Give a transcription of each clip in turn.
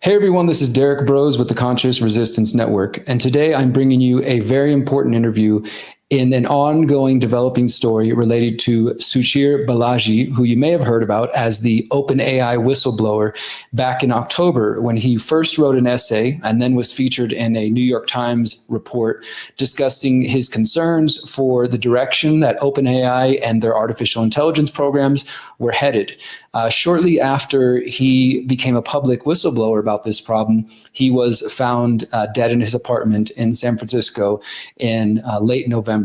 Hey everyone, this is Derrick Broze with the Conscious Resistance Network, and today I'm bringing you a very important interview in an ongoing developing story related to Suchir Balaji, who you may have heard about as the OpenAI whistleblower back in October when he first wrote an essay and then was featured in a New York Times report discussing his concerns for the direction that OpenAI and their artificial intelligence programs were headed. Shortly after he became a public whistleblower about this problem, he was found dead in his apartment in San Francisco in late November.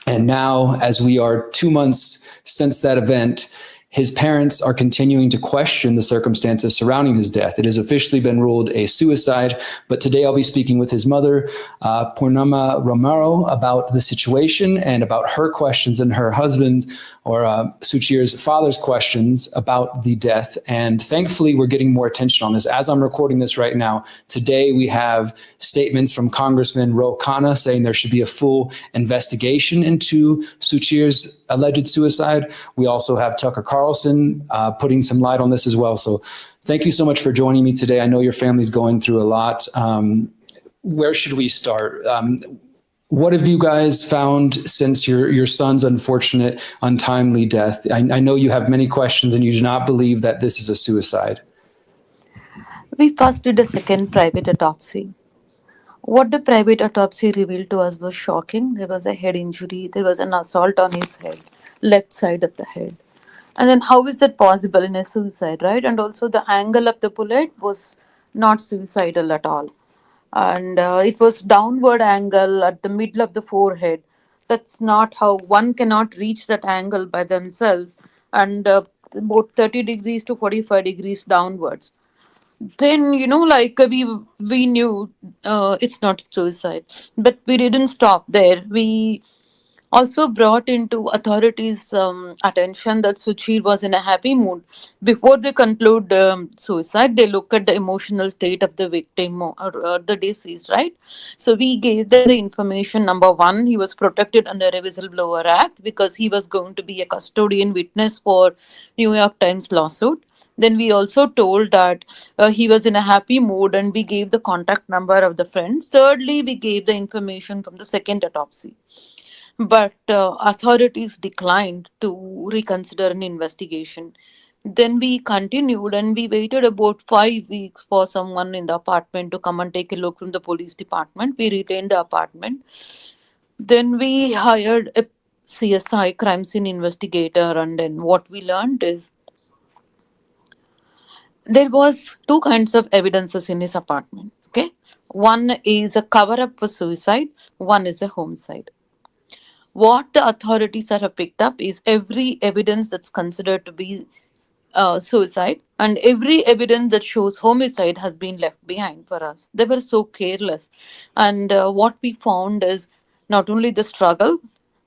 And now, as we are 2 months since that event, his parents are continuing to question the circumstances surrounding his death. It has officially been ruled a suicide, but today I'll be speaking with his mother, Poornima Rao, about the situation and about her questions and her husband, or Suchir's father's questions about the death. And thankfully, we're getting more attention on this. As I'm recording this right now, today we have statements from Congressman Ro Khanna saying there should be a full investigation into Suchir's alleged suicide. We also have Tucker Carlson putting some light on this as well. So thank you so much for joining me today. I know your family's going through a lot. Where should we start? What have you guys found since your son's unfortunate, untimely death? I know you have many questions and you do not believe that this is a suicide. We first did a second private autopsy. What the private autopsy revealed to us was shocking. There was a head injury, there was an assault on his head, left side of the head. And then, how is that possible in a suicide, right? And also, the angle of the bullet was not suicidal at all. And it was downward angle at the middle of the forehead. That's not how one cannot reach that angle by themselves. And about 30 degrees to 45 degrees downwards. Then like we knew it's not suicide, but we didn't stop there. We also brought into authorities attention that Suchir was in a happy mood. Before they conclude suicide, they look at the emotional state of the victim, or the deceased, right? So we gave them the information. Number one, he was protected under a whistleblower act because he was going to be a custodian witness for New York Times lawsuit. Then we also told that he was in a happy mood, and we gave the contact number of the friends. Thirdly, we gave the information from the second autopsy. But authorities declined to reconsider an investigation. Then we continued, and we waited about 5 weeks for someone in the apartment to come and take a look from the police department. We retained the apartment. Then we hired a CSI, crime scene investigator, and then what we learned is there was two kinds of evidences in his apartment. Okay, one is a cover up for suicide, one is a homicide. What the authorities have picked up is every evidence that's considered to be suicide, and every evidence that shows homicide has been left behind for us. They were so careless. And what we found is not only the struggle,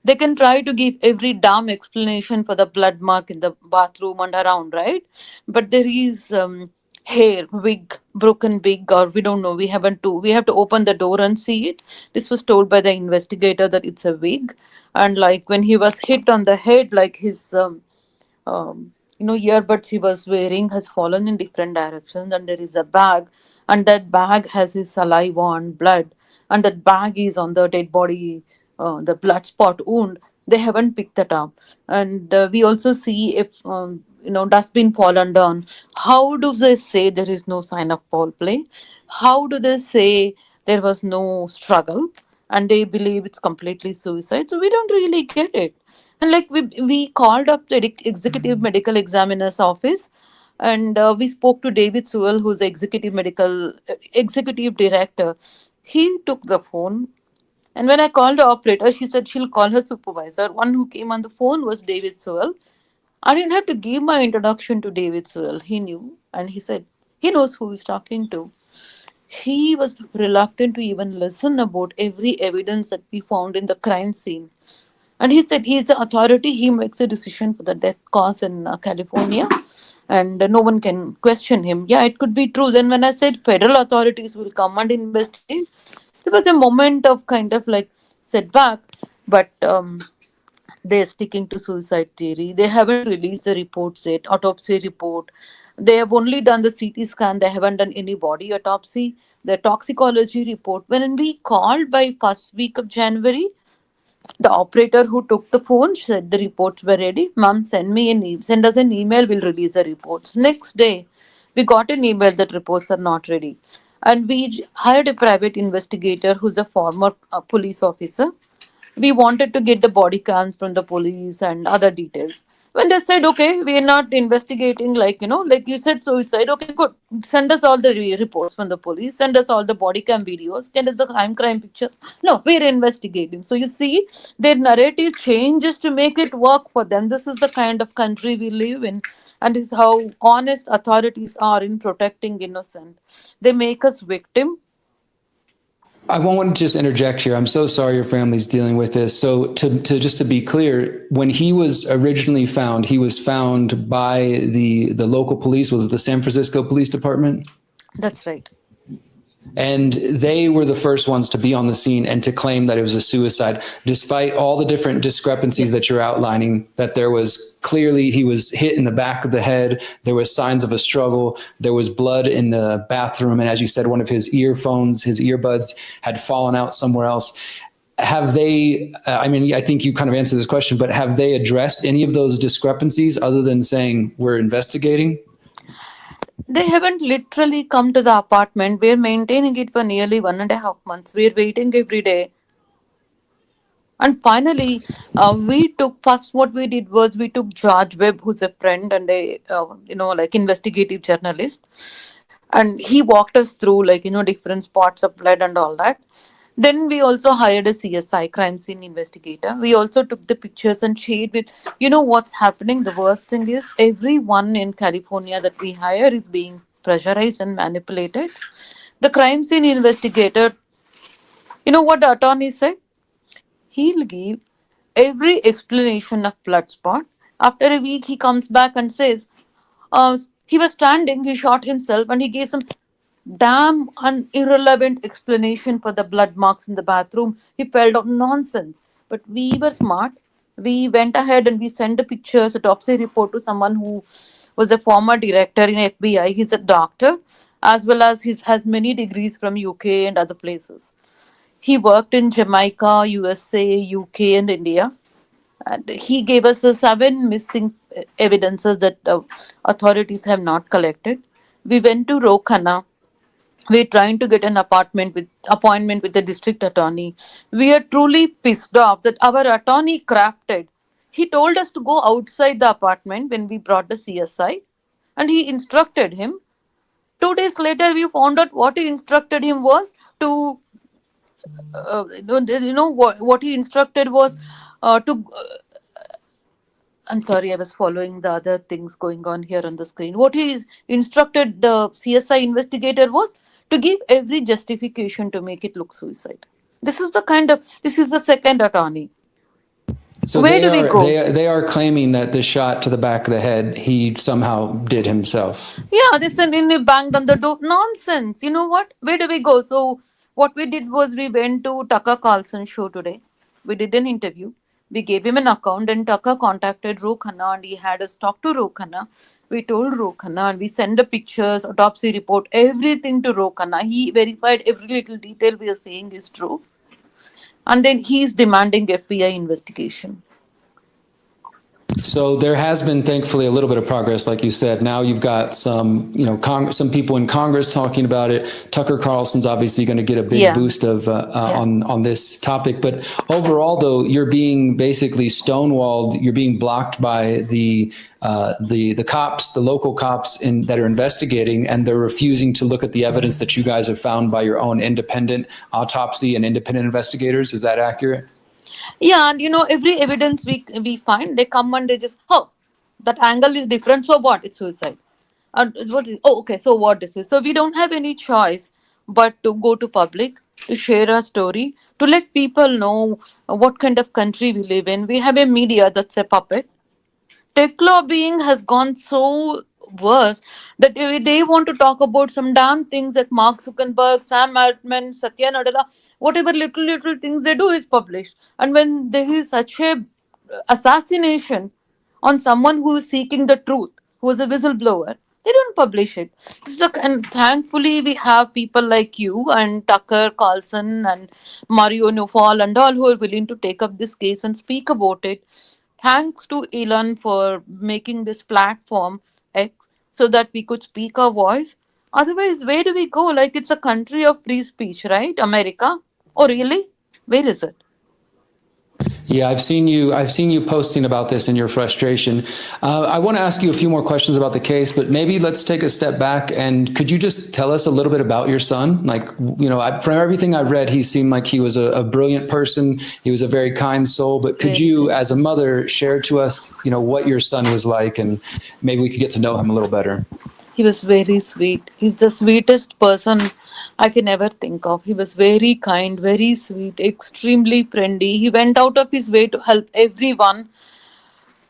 they can try to give every damn explanation for the blood mark in the bathroom and around, right? But there is hair, wig, broken wig, or we don't know. We have to open the door and see it. This was told by the investigator that it's a wig, and like when he was hit on the head, like his earbuds he was wearing has fallen in different directions, and there is a bag, and that bag has his saliva and blood, and that bag is on the dead body, the blood spot wound. They haven't picked that up. And we also see if dustbin fallen down. How do they say there is no sign of foul play? How do they say there was no struggle, and they believe it's completely suicide? So we don't really get it. And like we called up the executive medical examiner's office, and we spoke to David Sewell, who's the executive director. He took the phone, and when I called the operator, she said she'll call her supervisor. One who came on the phone was David Sewell. I didn't have to give my introduction to David Sewell. He knew, and he said he knows who he's talking to. He was reluctant to even listen about every evidence that we found in the crime scene. And he said he's the authority, he makes a decision for the death cause in California, and no one can question him. Yeah, it could be true. Then, when I said federal authorities will come and investigate, there was a moment of kind of like setback, but they're sticking to suicide theory. They haven't released the reports yet, autopsy report. They have only done the CT scan, they haven't done any body autopsy. The toxicology report, when we called by first week of January, the operator who took the phone said the reports were ready. Mom, send us an email, we'll release the reports. Next day, we got an email that reports are not ready. And we hired a private investigator who's a former police officer. We wanted to get the body cams from the police and other details. When they said, okay, we are not investigating, like you said, suicide, okay, good. Send us all the reports from the police, send us all the body cam videos, send us the crime pictures. No, we're investigating. So you see, their narrative changes to make it work for them. This is the kind of country we live in, and this is how honest authorities are in protecting innocent. They make us victim. I want to just interject here. I'm so sorry your family's dealing with this. So to just to be clear, when he was originally found, he was found by the local police. Was it the San Francisco Police Department? That's right. And they were the first ones to be on the scene and to claim that it was a suicide, despite all the different discrepancies Yes. that you're outlining, that there was clearly he was hit in the back of the head. There was signs of a struggle. There was blood in the bathroom. And as you said, one of his earphones, his earbuds had fallen out somewhere else. Have they, I mean, I think you kind of answered this question, but have they addressed any of those discrepancies other than saying we're investigating? They haven't literally come to the apartment. We're maintaining it for nearly 1.5 months. We're waiting every day. And finally, we took first. What we did was we took George Webb, who's a friend and a like investigative journalist, and he walked us through different spots of blood and all that. Then we also hired a CSI, crime scene investigator. We also took the pictures and shared with what's happening. The worst thing is everyone in California that we hire is being pressurized and manipulated. The crime scene investigator, what the attorney said? He'll give every explanation of blood spot. After a week, he comes back and says, he was standing, he shot himself, and he gave some damn irrelevant explanation for the blood marks in the bathroom. He felt out nonsense. But we were smart. We went ahead and we sent the pictures, autopsy report to someone who was a former director in FBI. He's a doctor, as well as he has many degrees from UK and other places. He worked in Jamaica, USA, UK, and India. And he gave us the 7 missing evidences that authorities have not collected. We went to Rokhana. We're trying to get an appointment with the district attorney. We are truly pissed off that our attorney crafted. He told us to go outside the apartment when we brought the CSI, and he instructed him. 2 days later, we found out what he instructed him was to what he instructed was to I'm sorry, I was following the other things going on here on the screen. What he instructed the CSI investigator was to give every justification to make it look suicide. This is the second attorney. So Where do we go? they are claiming that the shot to the back of the head he somehow did himself. Yeah, they sent in, he banged on the door. Nonsense. You know what? Where do we go? So what we did was we went to Tucker Carlson's show today. We did an interview. We gave him an account and Tucker contacted Ro Khanna and he had us talk to Ro Khanna. We told Ro Khanna and we sent the pictures, autopsy report, everything to Ro Khanna. He verified every little detail we are saying is true. And then he's demanding FBI investigation. So there has been, thankfully, a little bit of progress, like you said. Now you've got some, some people in Congress talking about it. Tucker Carlson's obviously going to get a big Yeah. boost of Yeah. on this topic. But overall, though, you're being basically stonewalled. You're being blocked by the cops, the local cops that are investigating, and they're refusing to look at the evidence that you guys have found by your own independent autopsy and independent investigators. Is that accurate? Yeah, and every evidence we find, they come and they just, oh, that angle is different. So what? It's suicide. And okay. So what this is? So we don't have any choice but to go to public to share our story to let people know what kind of country we live in. We have a media that's a puppet. Tech lobbying has gone so worse that they want to talk about some damn things that Mark Zuckerberg, Sam Altman, Satya Nadella, whatever little things they do is published. And when there is such a assassination on someone who is seeking the truth, who is a whistleblower, They don't publish it. So, and thankfully, we have people like you and Tucker Carlson and Mario Nufal and all who are willing to take up this case and speak about it. Thanks to Elon for making this platform X so that we could speak our voice. Otherwise, where do we go? Like, it's a country of free speech, right? America? Oh, really? Where is it? Yeah, I've seen you posting about this and your frustration. I want to ask you a few more questions about the case, but maybe let's take a step back and could you just tell us a little bit about your son? Like, from everything I've read, he seemed like he was a brilliant person. He was a very kind soul, but could Very you, kind. as a mother, share to us, what your son was like and maybe we could get to know him a little better? He was very sweet. He's the sweetest person I can ever think of. He was very kind, very sweet, extremely friendly. He went out of his way to help everyone.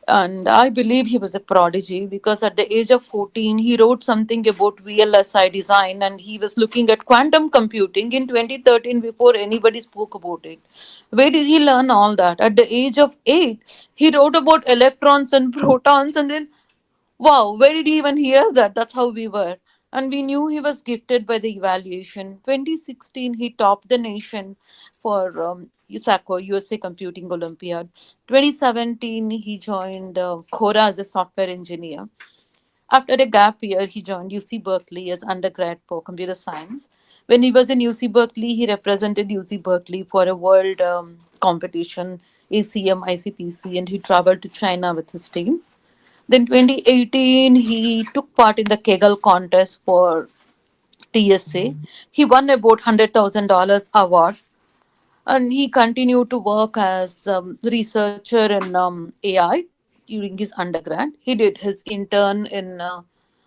And I believe he was a prodigy because at the age of 14, he wrote something about VLSI design and he was looking at quantum computing in 2013 before anybody spoke about it. Where did he learn all that? At the age of 8, he wrote about electrons and protons and then wow, where did he even hear that? That's how we were. And we knew he was gifted by the evaluation. 2016, he topped the nation for USACO, USA Computing Olympiad. 2017, he joined Cora as a software engineer. After a gap year, he joined UC Berkeley as undergrad for computer science. When he was in UC Berkeley, he represented UC Berkeley for a world competition, ACM, ICPC, and he traveled to China with his team. Then 2018, he took part in the Kegel contest for TSA. He won about $100,000 award, and he continued to work as researcher in AI during his undergrad. He did his intern in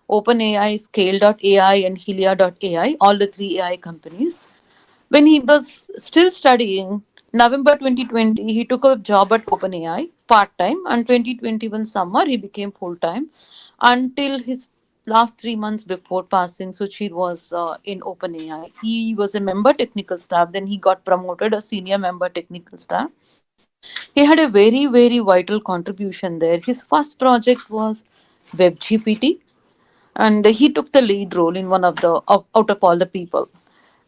OpenAI, Scale.ai, and Helia.ai, all the three AI companies. When he was still studying, November 2020, he took a job at OpenAI part time, and 2021 summer he became full time until his last 3 months before passing. Suchir was in OpenAI. He was a member technical staff. Then he got promoted a senior member technical staff. He had a very, very vital contribution there. His first project was WebGPT, and he took the lead role in one of the out of all the people.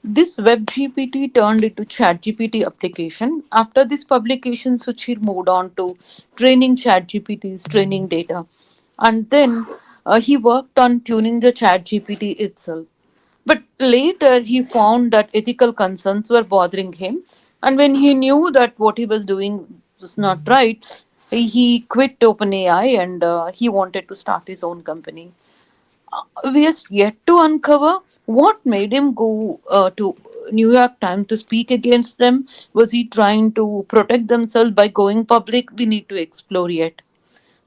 This WebGPT turned into ChatGPT application. After this publication, Suchir moved on to training ChatGPT's training data, and then he worked on tuning the ChatGPT itself. But later, he found that ethical concerns were bothering him, and when he knew that what he was doing was not right, he quit OpenAI and he wanted to start his own company. We are yet to uncover what made him go to New York Times to speak against them. Was he trying to protect themselves by going public? We need to explore yet.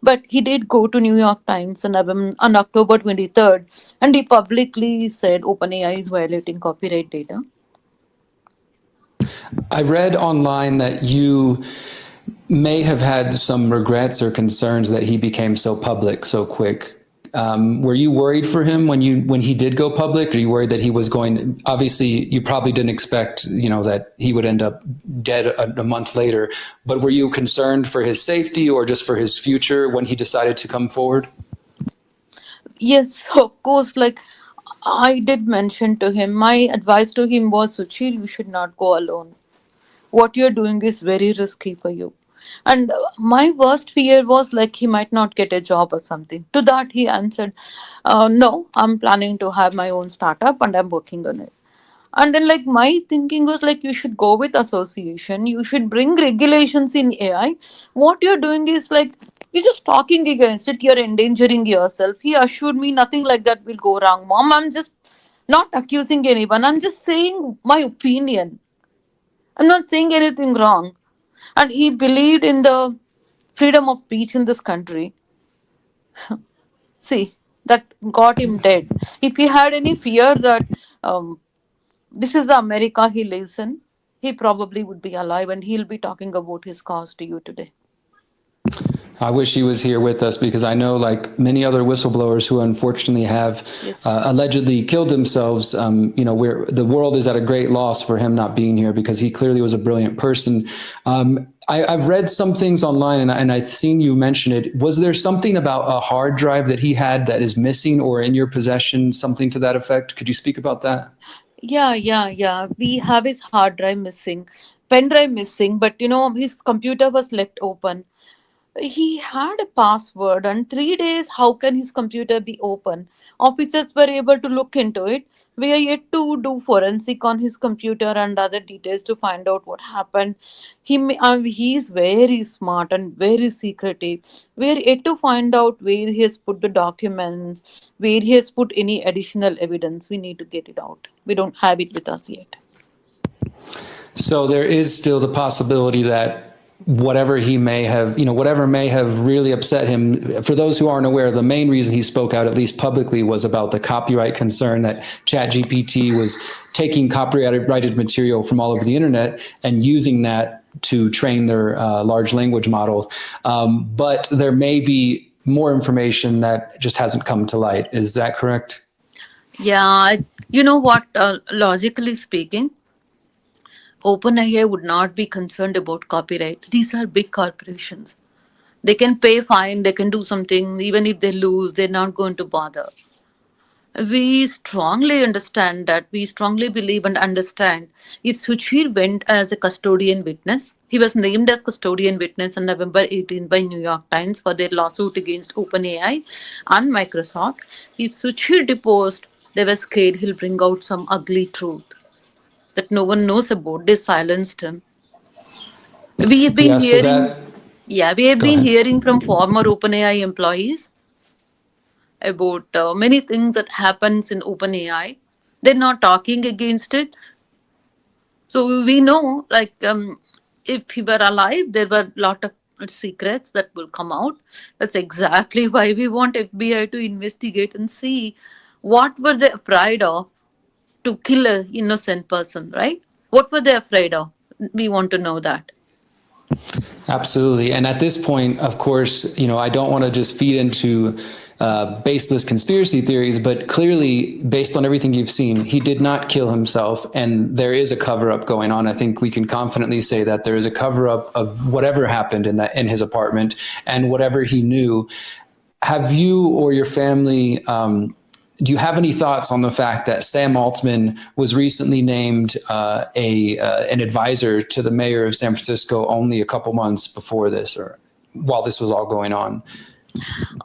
But he did go to New York Times on October 23rd and he publicly said OpenAI is violating copyright data. I read online that you may have had some regrets or concerns that he became so public so quick. Were you worried for him when he did go public? Are you worried that he was going? Obviously, you probably didn't expect that he would end up dead a month later. But were you concerned for his safety or just for his future when he decided to come forward? Yes, of course. Like I did mention to him, my advice to him was, Suchir, you should not go alone. What you're doing is very risky for you. And my worst fear was like he might not get a job or something. To that, he answered, no, I'm planning to have my own startup and I'm working on it. And then, like, my thinking was like, you should go with association, you should bring regulations in AI. What you're doing is like, you're just talking against it, you're endangering yourself. He assured me nothing like that will go wrong, Mom. I'm just not accusing anyone, I'm just saying my opinion. I'm not saying anything wrong. And he believed in the freedom of speech in this country. See, that got him dead. If he had any fear that this is the America he lives in, he probably would be alive and he'll be talking about his cause to you today. I wish he was here with us because I know, like many other whistleblowers who unfortunately have Yes. allegedly killed themselves, the world is at a great loss for him not being here because he clearly was a brilliant person. I've read some things online, and I've seen you mention it. Was there something about a hard drive that he had that is missing or in your possession, something to that effect? Could you speak about that? Yeah. We have his hard drive missing, pen drive missing, but his computer was left open. He had a password, and 3 days, how can his computer be open? Officers were able to look into it. We are yet to do forensic on his computer and other details to find out what happened. He is very smart and very secretive. We are yet to find out where he has put the documents, where he has put any additional evidence. We need to get it out. We don't have it with us yet. So there is still the possibility that whatever he may have, whatever may have really upset him, for those who aren't aware, the main reason he spoke out, at least publicly, was about the copyright concern that ChatGPT was taking copyrighted material from all over the internet and using that to train their large language models. But there may be more information that just hasn't come to light. Is that correct? Yeah, you know what? Logically speaking, OpenAI would not be concerned about copyright. These are big corporations. They can pay fine, they can do something, even if they lose, they're not going to bother. We strongly understand that. We strongly believe and understand. If Suchir went as a custodian witness, he was named as custodian witness on November 18th by New York Times for their lawsuit against OpenAI and Microsoft. If Suchir deposed, they were scared he'll bring out some ugly truth that no one knows about. They silenced him. We have been Yeah, so hearing, that, yeah, we have go been ahead. hearing from former OpenAI employees about many things that happens in OpenAI. They're not talking against it. So we know, like, if he were alive, there were a lot of secrets that will come out. That's exactly why we want FBI to investigate and see what were they afraid of to kill an innocent person, right? What were they afraid of? We want to know that. Absolutely. And at this point, of course, I don't want to just feed into baseless conspiracy theories, but clearly, based on everything you've seen, he did not kill himself, and there is a cover up going on. I think we can confidently say that there is a cover up of whatever happened in his apartment and whatever he knew. Have you or your family? Do you have any thoughts on the fact that Sam Altman was recently named an advisor to the mayor of San Francisco only a couple months before this, or while this was all going on?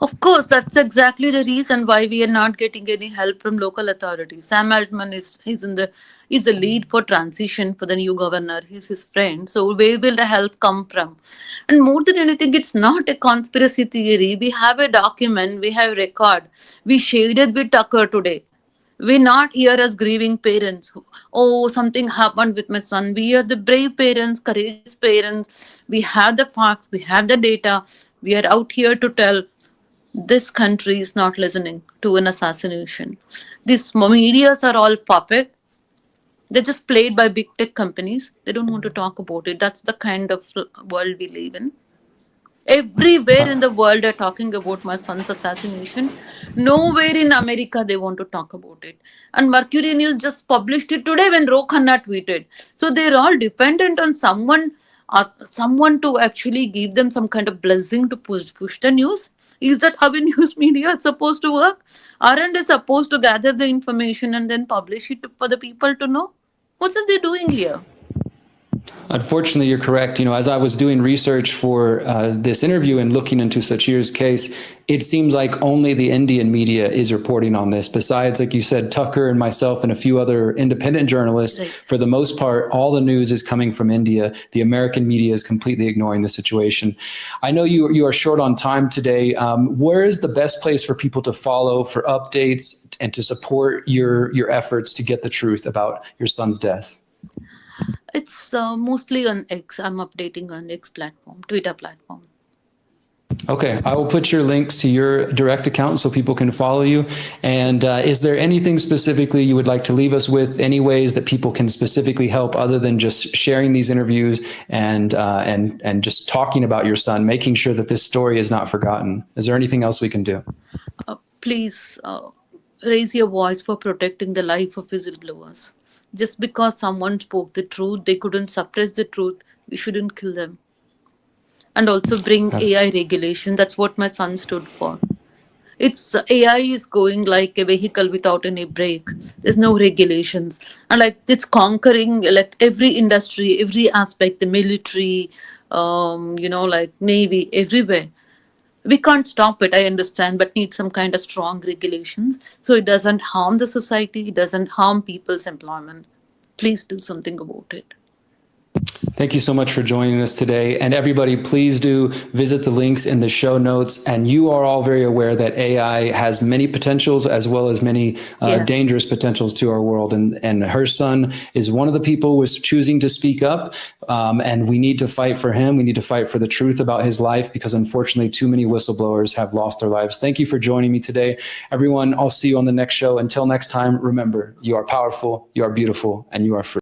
Of course, that's exactly the reason why we are not getting any help from local authorities. Sam Altman is the lead for transition for the new governor. He's his friend. So where will the help come from? And more than anything, it's not a conspiracy theory. We have a document, we have record. We shared it with Tucker today. We're not here as grieving parents. Oh, something happened with my son. We are the brave parents, courageous parents. We have the facts, we have the data. We are out here to tell this country is not listening to an assassination. These medias are all puppet. They're just played by big tech companies. They don't want to talk about it. That's the kind of world we live in. Everywhere in the world are talking about my son's assassination. Nowhere in America they want to talk about it. And Mercury News just published it today when Ro Khanna tweeted. So they're all dependent on someone to actually give them some kind of blessing to push the news. Is that how a news media is supposed to work? Aren't they supposed to gather the information and then publish it for the people to know? What's it they doing here? Unfortunately, you're correct. As I was doing research for this interview and looking into Suchir's case, it seems like only the Indian media is reporting on this. Besides, like you said, Tucker and myself and a few other independent journalists, Right. for the most part, all the news is coming from India. The American media is completely ignoring the situation. I know you are short on time today. Where is the best place for people to follow for updates and to support your efforts to get the truth about your son's death? It's mostly on X. I'm updating on X platform, Twitter platform. Okay, I will put your links to your direct account so people can follow you. And is there anything specifically you would like to leave us with? Any ways that people can specifically help other than just sharing these interviews and just talking about your son, making sure that this story is not forgotten? Is there anything else we can do? Please raise your voice for protecting the life of whistleblowers. Just because someone spoke the truth, they couldn't suppress the truth. We shouldn't kill them. and also bring AI regulation. That's what my son stood for. It's AI is going like a vehicle without any brake. There's no regulations, and like it's conquering like every industry, every aspect, the military, like navy, everywhere. We can't stop it, I understand, but need some kind of strong regulations so it doesn't harm the society, it doesn't harm people's employment. Please do something about it. Thank you so much for joining us today. And everybody, please do visit the links in the show notes. And you are all very aware that AI has many potentials as well as many Yeah. dangerous potentials to our world. And her son is one of the people who is choosing to speak up. And we need to fight for him. We need to fight for the truth about his life because unfortunately too many whistleblowers have lost their lives. Thank you for joining me today. Everyone, I'll see you on the next show. Until next time, remember, you are powerful, you are beautiful, and you are free.